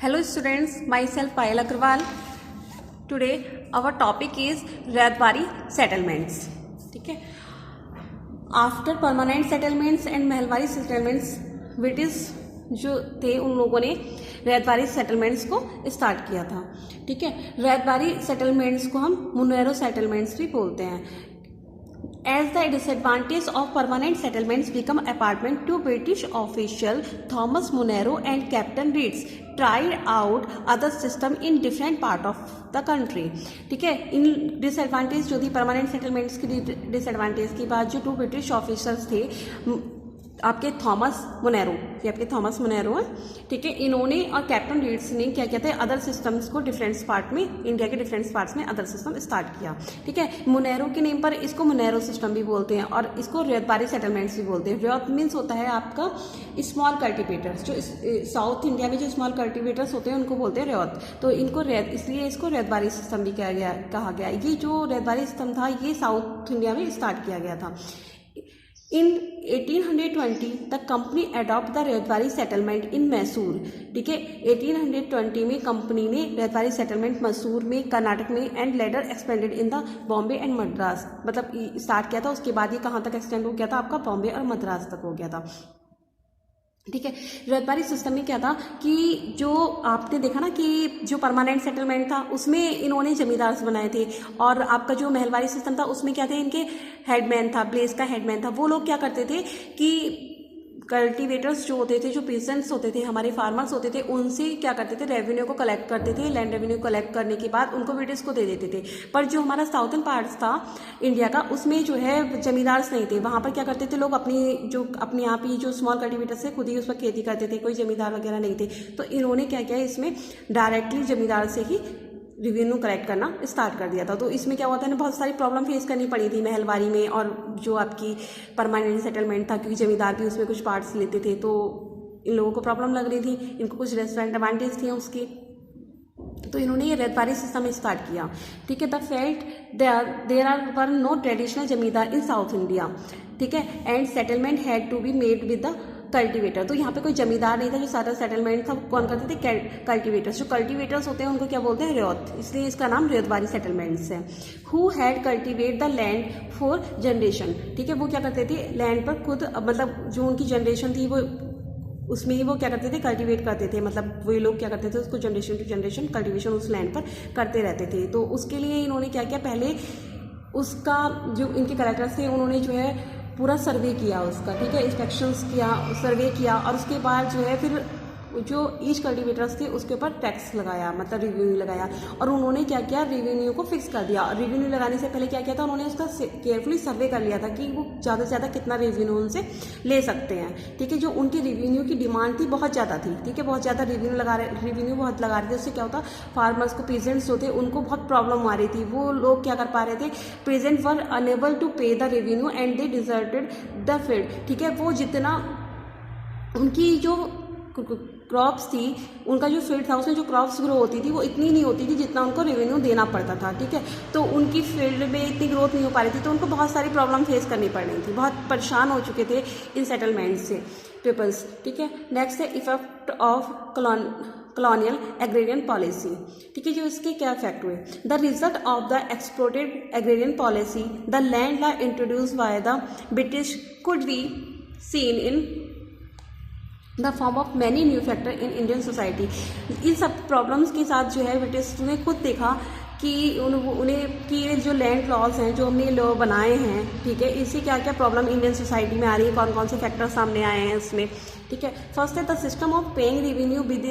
Hello students, myself Payal Agarwal. Today our topic is ryotwari settlements. ठीक है. After permanent settlements and Mahalwari settlements, British जो थे उन लोगों ने रैयतवारी सेटलमेंट्स को स्टार्ट किया था. ठीक है. रैयतवारी सेटलमेंट्स को हम मुनेरो सेटलमेंट्स भी बोलते हैं. As the disadvantage of permanent settlements become apparent to British official Thomas Munro and Captain Reeds tried out other system in different part of the country. ठीक है. इन डिसएडवांटेज जो थी परमानेंट सेटलमेंट्स की डिसएडवांटेज की बात जो 2 ब्रिटिश ऑफिसर्स थे आपके थॉमस मुनेरो, ये आपके थॉमस मुनेरो है. ठीक है. इन्होंने और कैप्टन रीड्स ने क्या कहते हैं अदर सिस्टम्स को डिफरेंट पार्ट में इंडिया के डिफरेंट पार्ट्स में अदर सिस्टम स्टार्ट किया. ठीक है. मुनेरो के नेम पर इसको मुनेरो सिस्टम भी बोलते हैं और इसको रैयतवारी सेटलमेंट्स भी बोलते हैं. रैयत मीन्स होता है आपका स्मॉल कल्टिवेटर्स, जो साउथ इंडिया में जो स्मॉल कल्टिवेटर्स होते हैं उनको बोलते हैं रैयत. तो इनको रैयत इसलिए इसको रैयतवारी सिस्टम भी कहा गया. ये जो रैयतवारी सिस्टम था ये साउथ इंडिया में स्टार्ट किया गया था. In 1820 the company adopt the ryotwari settlement in Mysore. ठीक है. 1820 में कंपनी ने रैयतवारी सेटलमेंट मैसूर में, कर्नाटक में and later expanded in the Bombay and Madras. मतलब स्टार्ट किया था, उसके बाद ये कहाँ तक एक्सटेंड हो गया था आपका बॉम्बे और मद्रास तक हो गया था. ठीक है. रैयतवारी सिस्टम में क्या था कि जो आपने देखा ना कि जो परमानेंट सेटलमेंट था उसमें इन्होंने जमींदार बनाए थे और आपका जो महलवारी सिस्टम था उसमें क्या थे इनके हेडमैन था, प्लेस का हेडमैन था. वो लोग क्या करते थे कि कल्टीवेटर्स जो होते थे, जो पीसेंट्स होते थे, हमारे फार्मर्स होते थे, उनसे क्या करते थे रेवेन्यू को कलेक्ट करते थे. लैंड रेवेन्यू कलेक्ट करने के बाद उनको ब्रिटिश को दे देते थे. पर जो हमारा साउथर्न पार्ट्स था इंडिया का उसमें जो है जमींदार्स नहीं थे. वहाँ पर क्या करते थे लोग अपने आप ही जो स्मॉल कल्टीवेटर्स थे खुद ही उस पर खेती करते थे, कोई जमींदार वगैरह नहीं थे. तो इन्होंने क्या किया इसमें डायरेक्टली जमींदार से ही रेवेन्यू कलेक्ट करना स्टार्ट कर दिया था. तो इसमें क्या हुआ था ना, बहुत सारी प्रॉब्लम फेस करनी पड़ी थी महलवारी में और जो आपकी परमानेंट सेटलमेंट था, क्योंकि जमींदार भी उसमें कुछ पार्ट्स लेते थे. तो इन लोगों को प्रॉब्लम लग रही थी, इनको कुछ डिसएडवांटेज थी उसकी. तो इन्होंने ये रैयतवारी सिस्टम स्टार्ट किया. ठीक है. They felt there were no traditional zamindar in South India. ठीक है. And settlement had to be made with the cultivator. तो यहाँ पे कोई जमींदार नहीं था. जो सारा सेटलमेंट था कौन करते थे, कल्टीवेटर्स. जो कल्टीवेटर्स होते हैं उनको क्या बोलते हैं, रैयत. इसलिए इसका नाम रैयतवारी सेटलमेंट्स है. Who had cultivate the land for generation. ठीक है. वो क्या करते थे लैंड पर खुद, मतलब जो उनकी जनरेशन थी वो उसमें ही वो क्या करते थे कल्टीवेट करते थे. मतलब वही लोग क्या करते थे उसको जनरेशन टू जनरेशन कल्टीवेशन उस लैंड पर करते रहते थे. तो उसके लिए इन्होंने क्या किया, पहले उसका जो इनके कलेक्टर्स थे उन्होंने जो है पूरा सर्वे किया उसका. ठीक है. इंस्पेक्शंस किया, सर्वे किया और उसके बाद जो है फिर जो ईच कल्टीवेटर्स थे उसके ऊपर टैक्स लगाया, मतलब रेवेन्यू लगाया. और उन्होंने क्या किया, रेवेन्यू को फिक्स कर दिया. रेवेन्यू लगाने से पहले क्या किया था उन्होंने उसका केयरफुली सर्वे कर लिया था कि वो ज़्यादा से ज़्यादा कितना रेवेन्यू उनसे ले सकते हैं. ठीक है. जो उनकी रेवेन्यू की डिमांड थी बहुत ज़्यादा थी. ठीक है. बहुत ज़्यादा रेवेन्यू बहुत लगा रहे थे. उससे क्या होता, फार्मर्स को, पीजेंट्स जो थे उनको बहुत प्रॉब्लम आ रही थी. वो लोग क्या कर पा रहे थे, प्रेजेंट वर अनेबल टू पे the revenue and they deserted the field. ठीक है. वो जितना उनकी जो क्रॉप्स थी, उनका जो फील्ड था उसमें जो क्रॉप्स ग्रो होती थी वो इतनी नहीं होती थी जितना उनको रेवेन्यू देना पड़ता था. ठीक है. तो उनकी फील्ड में इतनी ग्रोथ नहीं हो पा रही थी. तो उनको बहुत सारी प्रॉब्लम फेस करनी पड़ रही थी. बहुत परेशान हो चुके थे इन सेटलमेंट से पीपल्स. ठीक है. नेक्स्ट है effect of colonial agrarian policy. ठीक है. जो इसके क्या इफेक्ट हुए, the result of the exploited agrarian policy, the land law introduce by the British could be seen in the form of many new factor in Indian society. इन सब problems के साथ जो है ब्रिटिश ने खुद देखा कि उन्हें कि ये जो लैंड लॉज हैं, जो हमने लॉ बनाए हैं, ठीक है, इससे क्या क्या प्रॉब्लम इंडियन सोसाइटी में आ रही है, कौन कौन से फैक्टर सामने आए हैं इसमें. ठीक है. फर्स्ट है the system of paying revenue with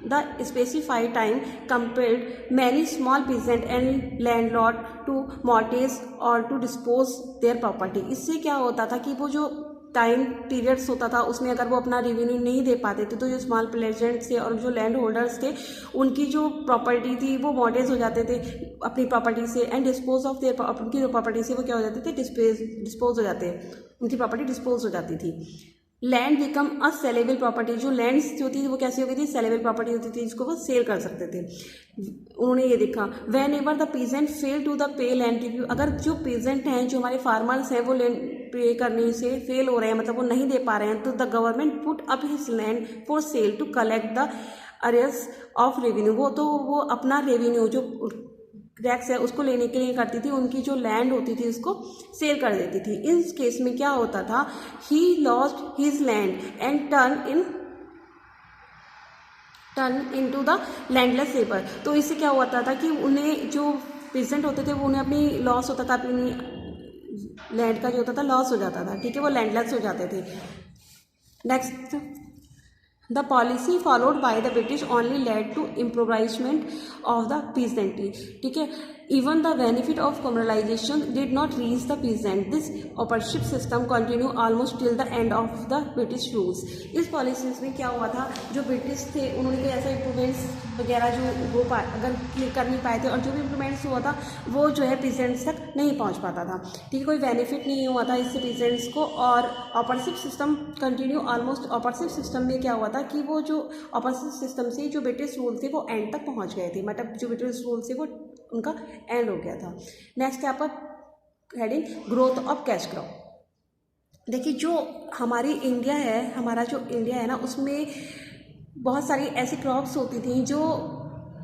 the specified time compelled many small peasant and landlord to mortgage और टू डिस्पोज देयर प्रॉपर्टी. इससे क्या होता था कि वो जो टाइम पीरियड्स होता था उसमें अगर वो अपना रेवेन्यू नहीं दे पाते थे तो जो स्मॉल प्लेजेंट्स थे और जो लैंड होल्डर्स थे उनकी जो प्रॉपर्टी थी वो मॉर्टेज हो जाते थे अपनी प्रॉपर्टी से एंड डिस्पोज ऑफ देयर, उनकी जो प्रॉपर्टी से वो क्या हो जाते थे, डिस्पोज हो जाते, उनकी प्रॉपर्टी डिस्पोज हो जाती थी. Land become a saleable property. जो लैंड्स जो थी वो कैसी हो गई थी, सेलेबल प्रॉपर्टी होती थी जिसको वो सेल कर सकते थे. उन्होंने ये देखा whenever the peasant fail to the pay land review. अगर जो पीजेंट हैं, जो हमारे फार्मर्स हैं, वो लैंड पे करने से फेल हो रहे हैं, मतलब वो नहीं दे पा रहे हैं, तो the government put up his land for sale to collect the arrears of revenue, वो अपना रेवेन्यू जो टैक्स है उसको लेने के लिए करती थी, उनकी जो लैंड होती थी उसको सेल कर देती थी। इस केस में क्या होता था, he lost his land and turn into the landless labour. तो इससे क्या होता था कि उन्हें जो पेशेंट होते थे वो उन्हें अपनी लॉस होता था, अपनी लैंड का जो होता था लॉस हो जाता था, ठीक है, वो लैंडलेस हो जाते थे। Next, the policy followed by the British only led to impoverishment of the peasantry, ठीक है, even the benefit of commercialisation did not reach the peasant. This ownership system continue almost till the end of the British rules. इस policies में क्या हुआ था, जो British थे उन्होंने कोई ऐसा इम्प्रूवमेंट्स वगैरह जो हो पाए अगर कर नहीं पाए थे, और जो भी इम्प्रूवमेंट्स हुआ था वो जो है पीजेंट्स तक नहीं पहुंच पाता था, ठीक है, कोई बेनिफिट नहीं हुआ था इससे पीजेंट्स को। और ऑपरशिप सिस्टम कंटिन्यू ऑलमोस्ट, ऑपरशिप सिस्टम में क्या हुआ था कि वो जो ऑपरशिप सिस्टम से जो ब्रिटिश रूल थे वो एंड तक पहुंच गए थे, मतलब जो ब्रिटिश रूल थे वो उनका एंड हो गया था। नेक्स्ट यहाँ पर heading growth of cash crop. देखिए जो हमारी इंडिया है, हमारा जो इंडिया है ना, उसमें बहुत सारी ऐसी क्रॉप्स होती थी जो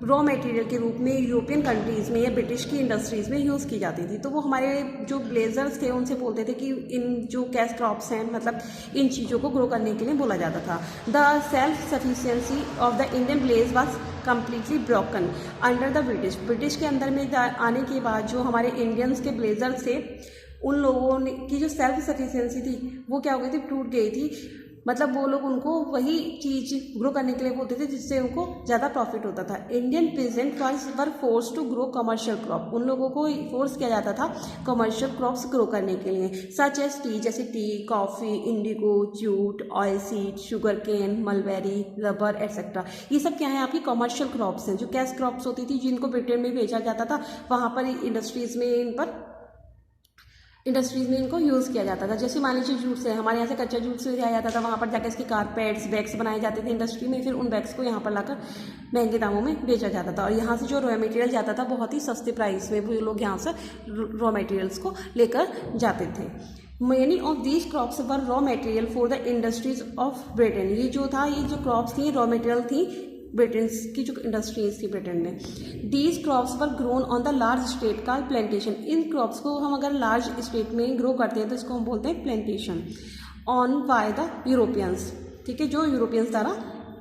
रॉ मटेरियल के रूप में यूरोपियन कंट्रीज़ में या ब्रिटिश की इंडस्ट्रीज़ में यूज़ की जाती थी। तो वो हमारे जो ब्लेजर्स थे उनसे बोलते थे कि इन जो कैश क्रॉप्स हैं, मतलब इन चीज़ों को ग्रो करने के लिए बोला जाता था। The self sufficiency of the Indian village was completely broken under the British. British के अंदर में आने के बाद जो हमारे इंडियंस के ब्लेजर्स थे उन लोगों ने की जो सेल्फ सफिशिएंसी थी वो क्या हो गई थी, टूट गई थी। मतलब वो लोग उनको वही चीज़ ग्रो करने के लिए बोलते थे जिससे उनको ज़्यादा प्रॉफिट होता था। Indian peasant were force to grow commercial crop. उन लोगों को फोर्स किया जाता था कमर्शियल क्रॉप्स ग्रो करने के लिए, सच एज टी, जैसे tea, coffee, indigo, jute, oil seed, sugar cane, mulberry, rubber etcetera. ये सब क्या है, आपकी कमर्शियल क्रॉप्स हैं, जो कैश क्रॉप्स होती थी जिनको ब्रिटेन में भेजा जाता था, वहाँ पर इंडस्ट्रीज़ में इनको यूज़ किया जाता था। जैसे मान लीजिए जूट से, हमारे यहाँ से कच्चा जूट से दिया जाता था, वहाँ पर जाकर इसके कारपेट्स, बैग्स बनाए जाते थे इंडस्ट्री में, फिर उन बैग्स को यहाँ पर लाकर महंगे दामों में बेचा जाता था। और यहाँ से जो रॉ मटेरियल जाता था बहुत ही सस्ते प्राइस में वो लोग यहाँ से रॉ मटेरियल्स को लेकर जाते थे। Many of these crops were raw material for the industries of Britain। ये जो था, ये जो क्रॉप्स थी रॉ मटेरियल थी ब्रिटेन की जो इंडस्ट्रीज थी ब्रिटेन में। These crops were grown on the large state का प्लांटेशन। इन क्रॉप्स को हम अगर लार्ज स्टेट में ग्रो करते हैं तो इसको हम बोलते हैं plantation. On by the Europeans, ठीक है, जो यूरोपियंस द्वारा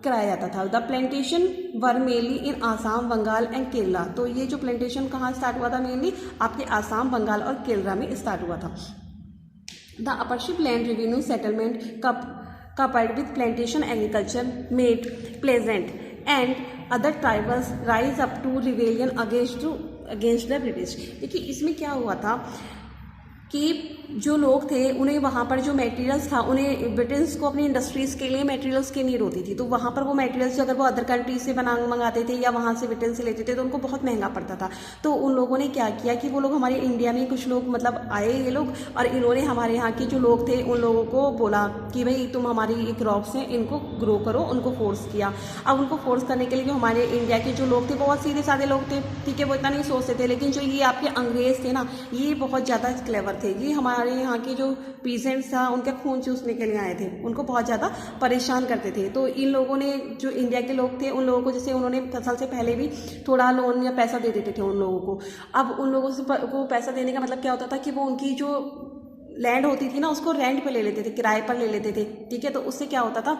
कराया जाता था। The plantation were mainly in Assam, Bengal and Kerala. तो ये जो प्लांटेशन कहाँ स्टार्ट हुआ था, मेनली आपके आसाम, बंगाल और केरला में स्टार्ट हुआ था। The ownership land revenue settlement coupled with plantation agriculture made pleasant and other tribals rise up to rebellion against the British। देखिए इसमें क्या हुआ था कि जो लोग थे उन्हें वहाँ पर जो मटेरियल्स था, उन्हें ब्रिटिश को अपनी इंडस्ट्रीज़ के लिए मटेरियल्स की नीड होती थी। तो वहाँ पर वो मटेरियल्स अगर वो अदर कंट्री से मंगाते थे या वहाँ से ब्रिटेन से लेते थे तो उनको बहुत महंगा पड़ता था। तो उन लोगों ने क्या किया कि वो लोग हमारे इंडिया में कुछ लोग मतलब आए ये लोग, और इन्होंने हमारे यहाँ के जो लोग थे उन लोगों को बोला कि भाई तुम हमारी क्रॉप्स हैं इनको ग्रो करो, उनको फोर्स किया। अब उनको फोर्स करने के लिए जो हमारे इंडिया के जो लोग थे बहुत सीधे साधे लोग थे, ठीक है, वो इतना नहीं सोचते थे। लेकिन जो ये आपके अंग्रेज थे ना, ये बहुत ज़्यादा क्लेवर थे। ये हमारे यहाँ के जो पीजेंट्स था उनके खून चूसने के लिए आए थे, उनको बहुत ज़्यादा परेशान करते थे। तो इन लोगों ने, जो इंडिया के लोग थे, उन लोगों को जैसे उन्होंने फसल से पहले भी थोड़ा लोन या पैसा दे देते थे उन लोगों को। अब उन लोगों को पैसा देने का मतलब क्या होता था कि वो उनकी जो लैंड होती थी ना उसको रेंट पे ले लेते थे, किराए पर ले लेते थे, ठीक है। तो उससे क्या होता था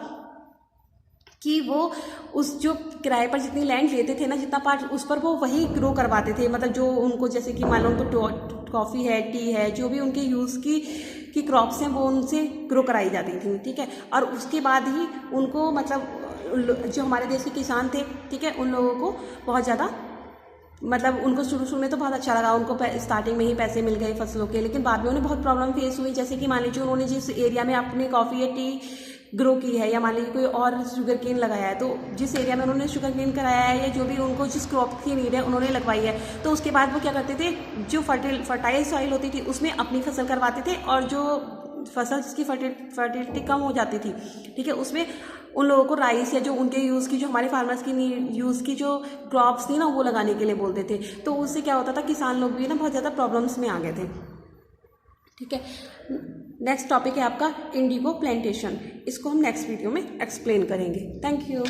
कि वो उस जो किराए पर जितनी लैंड लेते थे ना, जितना पार्ट, उस पर वो वही ग्रो करवाते थे। मतलब जो उनको, जैसे कि मान लो उनको कॉफ़ी है, टी है, जो भी उनके यूज़ की क्रॉप्स हैं वो उनसे ग्रो कराई जाती थी, ठीक है। और उसके बाद ही उनको, मतलब जो हमारे देश के किसान थे, ठीक है, उन लोगों को बहुत ज़्यादा, मतलब उनको शुरू में तो बहुत अच्छा लगा, उनको स्टार्टिंग में ही पैसे मिल गए फसलों के। लेकिन बाद में उन्हें बहुत प्रॉब्लम फेस हुई। जैसे कि मान लीजिए उन्होंने जिस एरिया में अपनी कॉफ़ी या टी ग्रो की है, या मान लीजिए कोई और शुगर केन लगाया है, तो जिस एरिया में उन्होंने शुगर केन कराया है या जो भी उनको जिस क्रॉप की नीड है उन्होंने लगवाई है, तो उसके बाद वो क्या करते थे, जो फर्टाइल सॉइल होती थी उसमें अपनी फसल करवाते थे, और जो फसल जिसकी फर्टिलिटी कम हो जाती थी, ठीक है, उसमें उन लोगों को राइस या जो उनके यूज़ की, जो हमारे फार्मर्स की यूज़ की जो क्रॉप्स थी ना, वो लगाने के लिए बोलते थे। तो उससे क्या होता था, किसान लोग भी ना बहुत ज़्यादा प्रॉब्लम्स में आ गए थे, ठीक है। नेक्स्ट टॉपिक है आपका इंडिगो प्लांटेशन। इसको हम नेक्स्ट वीडियो में एक्सप्लेन करेंगे। Thank you.